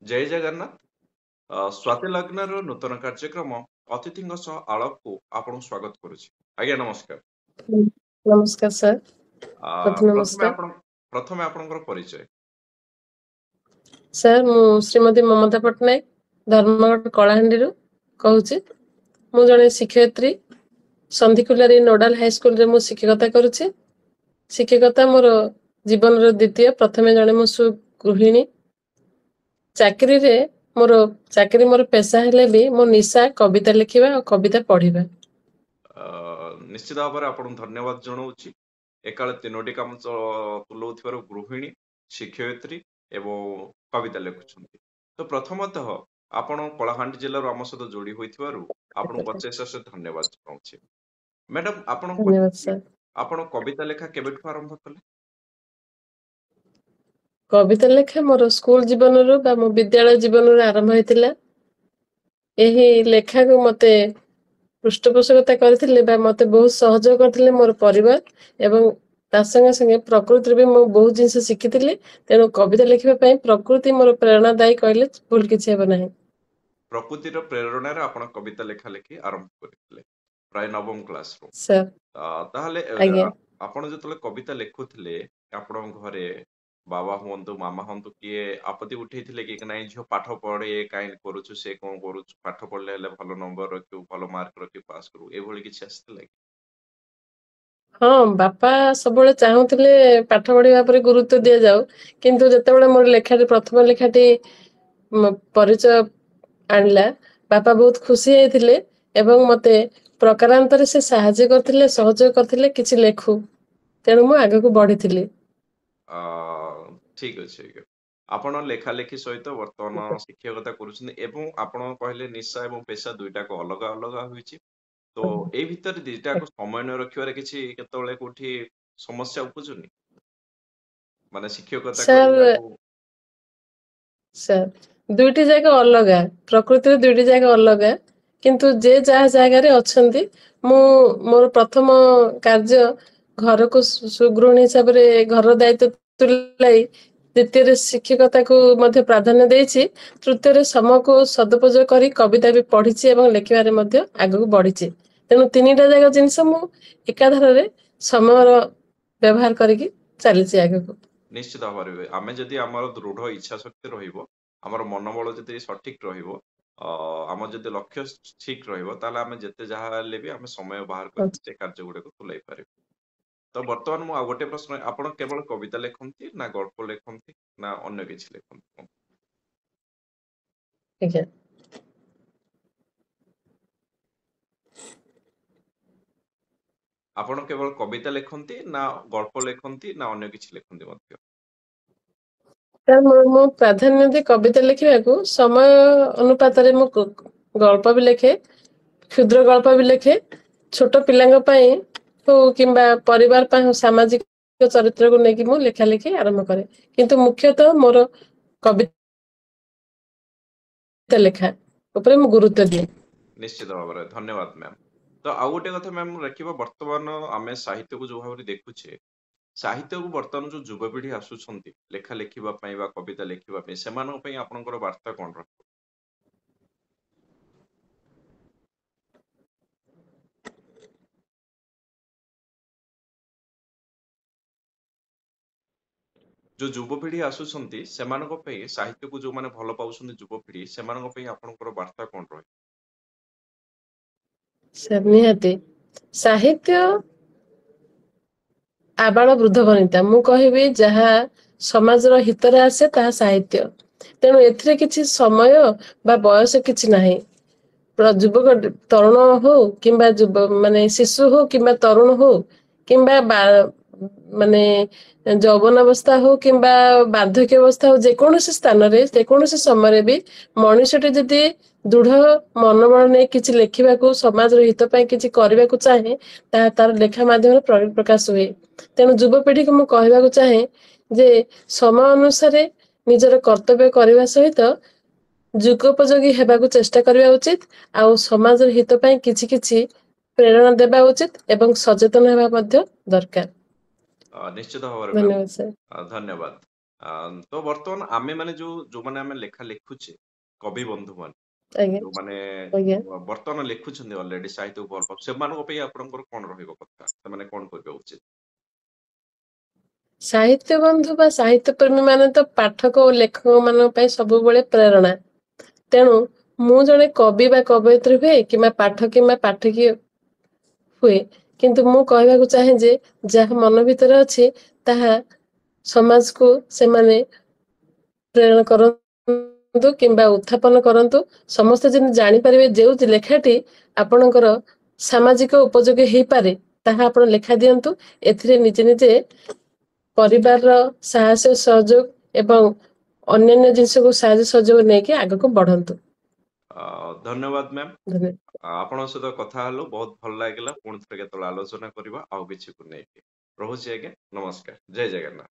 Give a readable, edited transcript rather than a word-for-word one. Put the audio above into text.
जय जगन्नाथ। स्वाति लग्नर नूतन कार्यक्रम अतिथिଙ୍କ ସହ ଆଳପକୁ ଆପଣଙ୍କୁ ସ୍ୱାଗତ କରୁଛି। ଆଜ୍ଞା ନମସ୍କାର। नमस्कार सर। प्रथम ପ୍ରଥମେ नमस्कार ଆପଣ ପ୍ରଥମେ ଆପଣଙ୍କର ପରିଚୟ। सर मु श्रीमती ममता पट्टनायक धर्मगढ़ कलाहांडी कहूची। मु जने शिक्षयित्री संधिकुलारी नोडाल हाई स्कूल रे मु शिक्षकता करूची। शिक्षकता मोर जीवन रो द्वितीय प्रथमे जने मु गृहिणी चाकरी रे मोर पेशा हेले भी मो निशा कविता लिखिबा और कविता पढ़िबा। ନିଶ୍ଚିତ ଭାବରେ ଆପଣଙ୍କୁ ଧନ୍ୟବାଦ ଜଣାଉଛି। ଏକାଳେ ତିନୋଟି କାମ ତୁଲାଉଥିବାରୁ ଗୃହିଣୀ, ଶିକ୍ଷୟିତ୍ରୀ ଏବଂ କବିତା ଲେଖୁଛନ୍ତି। ତ ପ୍ରଥମତଃ ଆପଣ କଳାହାଣ୍ଡି ଜିଲ୍ଲାରୁ ଆମ ସହିତ ଯୋଡ଼ି ହୋଇଥିବାରୁ ଆପଣଙ୍କୁ ଅଶେଷ ଧନ୍ୟବାଦ ଜଣାଉଛି। ମ୍ୟାଡାମ धन्यवाद सर। ଆପଣ କବିତା ଲେଖା କେବେଠୁ ଆରମ୍ଭ କଲେ? कविता लेखा मोर स्कूल जीवन रो बा मो विद्यालय जीवन रो आरंभ होइतिला। एही लेखा को मते पृष्ठपोषकता करथिले बा मते बहुत सहयोग करथिले मोर परिवार एवं ता संगे संगे प्रकृति भी मु बहुत जिंस शिखिथिले। तेणु कविता लिखिबा पई प्रकृति मोर प्रेरणादायी कहले भूल किछि हेबो नाही। ପ୍ରକୃତିର ପ୍ରେରଣାରେ ଆପଣ କବିତା ଲେଖା ଲେଖି ଆରମ୍ଭ କରିଥିଲେ ପ୍ରାୟ ନବମ କ୍ଲାସରୁ। सर ତାହେଲେ आज्ञा ଆପଣ ଯେତେବେଳେ କବିତା ଲେଖୁଥିଲେ ଆପଣଙ୍କ ଘରେ ବାବା ହୁଅନ୍ତୁ ମାମା ହୁଅନ୍ତୁ କିଏ ଆପତ୍ତି ଉଠେଇଥିଲେ କି ନାଇଁ ଝିଅ ପାଠ ପଢେ କାହିଁକି କରୁଛୁ ସେ କଣ କରୁଛୁ ପାଠ ପଢିଲେ ହେଲେ ଭଲ ନମ୍ବର ରଖିବୁ ଭଲ ମାର୍କ ରଖିବୁ ପାସ୍ କରିବୁ ଏଭଳି କିଛି ଆସିଥିଲା କି? हाँ बापा सबले चाहूतिले पाठ पढ़िबा पर गुरुत्व दिया जाऊ किंतु जेतेबेले मोर लेखाटी प्रथम लेखाटी परिचय आणला बापा बहुत खुशी हेतिले एवं मते प्रकारांतरे से सहायता करथिले सहयोग करथिले किछि लेखु तेणु मु आगे को बढ़िथिली। ଠିକ ଅଛି ଆଜ୍ଞା। ଆପଣ ଲେଖା ଲେଖି ସହିତ ବର୍ତ୍ତମାନ ଶିକ୍ଷକତା କରୁଛନ୍ତି ଏବଂ ଆପଣ କହିଲେ ନିଶା ଏବଂ ପେଶା ଦୁଇଟାକୁ ଅଲଗା ଅଲଗା ହୋଇଛି। ତ ଏଇ ଭିତରେ ଦିଟାକୁ ସମନ୍ୱୟ ରଖିବାରେ କିଛି କେତେବେଳେ କୋଉଠି ସମସ୍ୟା ଉପୁଜୁନି? ମାନେ ଶିକ୍ଷକତା सर କରିବାକୁ सर दुईटी जागा अलगा प्रकृति दुईटी जागा अलगा किंतु जे जहा जगार अछंती मु मोर प्रथम कार्य घर को सुगृहिणी हिसाब रे घर दायित्व तुलाई द्वितीय शिक्षकता को मध्य प्राधान्य देछि तृतीय समय को सदुपयोग करी कविता भी पढ़िछि एवं लेखिबारे मध्य आगु बढ़िछि। तेणु तीनटा जागा जिनस मु एकाधार रे समय व्यवहार करिकी चलीछि आगु को। ନିଶ୍ଚିତ ଭାବରେ ଆମେ ଯଦି ଆମର ଦୃଢ ଇଚ୍ଛା ଶକ୍ତି ରହିବ ଆମର ମନୋବଳ ଯଦି ସଠିକ ରହିବ ଆମର ଯଦି ଲକ୍ଷ୍ୟ ଠିକ ରହିବ ତାହେଲେ ଆମେ ଯେତେ ଯାହା ହେଲେ ବି ଆମେ ସମୟ ବାହାର କରି ସେ କାର୍ଯ୍ୟ ଗୁଡିକ ତୁଲାଇ ପାରିବୁ। ତ ବର୍ତ୍ତମାନ ମୁଁ ଆଉ ଗୋଟେ ପ୍ରଶ୍ନ ଆପଣ କେବଳ କବିତା ଲେଖନ୍ତି ନା ଗଳ୍ପ ଲେଖନ୍ତି ନା ଅନ୍ୟ କିଛି ଲେଖନ୍ତି? ଆଜ୍ଞା ଆପଣ କେବଳ କବିତା ଲେଖନ୍ତି ନା ଗଳ୍ପ ଲେଖନ୍ତି ନା ଅନ୍ୟ କିଛି ଲେଖନ୍ତି ମଧ୍ୟ? ମୁଁ ପ୍ରାଧାନ୍ୟ ଦେଇ କବିତା ଲେଖିବାକୁ ସମୟ ଅନୁପାତରେ ମୁଁ ଗଳ୍ପ ବି ଲେଖେ କ୍ଷୁଦ୍ର ଗଳ୍ପ ବି ଲେଖେ ଛୋଟ ପିଲାଙ୍କ ପାଇଁ ହଉ କିମ୍ବା ପରିବାର ପାଇଁ ସାମାଜିକ ଚରିତ୍ରକୁ ନେଇକି ମୁଁ ଲେଖା ଲେଖି ଆରମ୍ଭ କରେ କିନ୍ତୁ ମୁଖ୍ୟତଃ ମୋର କବିତା ଲେଖା ଉପରେ ମୁଁ ଗୁରୁତ୍ୱ ଦିଏ। ନିଶ୍ଚିତ ଭାବରେ ଧନ୍ୟବାଦ ମ୍ୟାମ୍। ତ ଆଉ ଗୋଟେ କଥା ମ୍ୟାମ୍ ଦେଖିବା ବର୍ତ୍ତମାନ ଆମେ ସାହିତ୍ୟକୁ ଯୋଉ ଭାବରେ ଦେଖୁଛେ ସାହିତ୍ୟକୁ ବର୍ତ୍ତମାନ ଯୋଉ ଯୁବପିଢି ଆସୁଛନ୍ତି ଲେଖା ଲେଖିବା ପାଇଁ ବା କବିତା ଲେଖିବା ପାଇଁ ସେମାନଙ୍କ ପାଇଁ ଆପଣଙ୍କର ବାର୍ତ୍ତା କଣ ରହିବ? ଯୋଉ ଯୁବପିଢି ଆସୁଛନ୍ତି ସେମାନଙ୍କ ପାଇଁ ସାହିତ୍ୟକୁ ଯୋଉମାନେ ଭଲ ପାଉଛନ୍ତି ଯୁବପିଢି ସେମାନଙ୍କ ପାଇଁ ଆପଣଙ୍କର ବାର୍ତ୍ତା କଣ ରହିବ? ନିହାତି ସାହିତ୍ୟ ଆବାଳ ବୃଦ୍ଧ ବନିତା ମୁଁ କହିବି ଯାହା ସମାଜର ହିତରେ ଆସେ ତାହା ସାହିତ୍ୟ। ତେଣୁ ଏଥିରେ କିଛି ସମୟ ବା ବୟସ କିଛି ନାହିଁ। ଯୁବକ ତରୁଣ ହଉ କିମ୍ବା ମାନେ ଶିଶୁ ହଉ କିମ୍ବା ତରୁଣ ହଉ କିମ୍ବା ମାନେ ଯୌବନ ଅବସ୍ଥା ହଉ କିମ୍ବା ବାର୍ଦ୍ଧକ୍ୟ ଅବସ୍ଥା ହଉ ଯେକୌଣସି ସ୍ଥାନରେ ଯେକୌଣସି ସମୟରେ ବି ମଣିଷଟି ଯଦି ଦୃଢ ମନୋବଳ ନେଇ କିଛି ଲେଖିବାକୁ ସମାଜର ହିତ ପାଇଁ କିଛି କରିବାକୁ ଚାହେଁ ତାହା ତାର ଲେଖା ମାଧ୍ୟମରେ ପରିପ୍ରକାଶ ହୁଏ। ତେଣୁ ଯୁବପିଢିକୁ ମୁଁ କହିବାକୁ ଚାହେଁ ଯେ ସମୟ ଅନୁସାରେ ନିଜର କର୍ତ୍ତବ୍ୟ କରିବା ସହିତ ଯୁଗୋପଯୋଗୀ ହେବାକୁ ଚେଷ୍ଟା କରିବା ଉଚିତ ଆଉ ସମାଜର ହିତ ପାଇଁ କିଛି କିଛି ପ୍ରେରଣା ଦେବା ଉଚିତ ଏବଂ ସଚେତନ ହେବା ମଧ୍ୟ ଦରକାର। ନିଶ୍ଚିତ ଭାବରେ ମ୍ୟାମ୍ ଧନ୍ୟବାଦ ସାର୍। ଧନ୍ୟବାଦ। ତ ବର୍ତ୍ତମାନ ଆମେ ମାନେ ଯୋଉମାନେ ଆମେ ଲେଖା ଲେଖୁଛେ କବି ବନ୍ଧୁ ମାନେ ଆଜ୍ଞା ଯୋଉମାନେ ଆଜ୍ଞା। ବର୍ତ୍ତମାନ ଲେଖୁଛନ୍ତି ଅଲରେଡି ସାହିତ୍ୟକୁ ଭଲ ପାଉ ସେମାନଙ୍କ ପାଇଁ ଆପଣଙ୍କର କଣ ରହିବ କଥା ସେମାନେ କଣ କରିବା ଉଚିତ? ସାହିତ୍ୟ ବନ୍ଧୁ ବା ସାହିତ୍ୟ ପ୍ରେମୀ ମାନେ ତ ପାଠକ ଓ ଲେଖକ ମାନଙ୍କ ପାଇଁ ସବୁବେଳେ ପ୍ରେରଣା। ତେଣୁ ମୁଁ ଜଣେ କବି ବା କବୟିତ୍ରୀ ହୁଏ କିମ୍ବା ପାଠ କିମ୍ବା ପାଠକୀୟ ହୁଏ, କିନ୍ତୁ ମୁଁ କହିବାକୁ ଚାହେଁ ଯେ ଯାହା ମନ ଭିତରେ ଅଛି ତାହା ସମାଜକୁ ସେମାନେ ପ୍ରେରଣା କରନ୍ତୁ କିମ୍ବା ଉତ୍ଥାପନ କରନ୍ତୁ। ସମସ୍ତେ ଯେମିତି ଜାଣିପାରିବେ ଯେଉଁ ଲେଖାଟି ଆପଣଙ୍କର ସାମାଜିକ ଉପଯୋଗୀ ହେଇପାରେ ତାହା ଆପଣ ଲେଖା ଦିଅନ୍ତୁ। ଏଥିରେ ନିଜେ ନିଜେ ପରିବାରର ସାହସ ସହଯୋଗ ଏବଂ ଅନ୍ୟାନ୍ୟ ଜିନିଷକୁ ସାହାଯ୍ୟ ସହଯୋଗ ନେଇକି ଆଗକୁ ବଢନ୍ତୁ। ଧନ୍ୟବାଦ ମ୍ୟାମ୍। ଧନ୍ୟବାଦ। ଆପଣଙ୍କ ସହିତ କଥା ହେଲୁ ବହୁତ ଭଲ ଲାଗିଲା। ପୁଣି ଥରେ କେତେବେଳେ ଆଲୋଚନା କରିବା ଆଉ କିଛିକୁ ନେଇକି। ରହୁଛି ଆଜ୍ଞା, ନମସ୍କାର, ଜୟ ଜଗନ୍ନାଥ।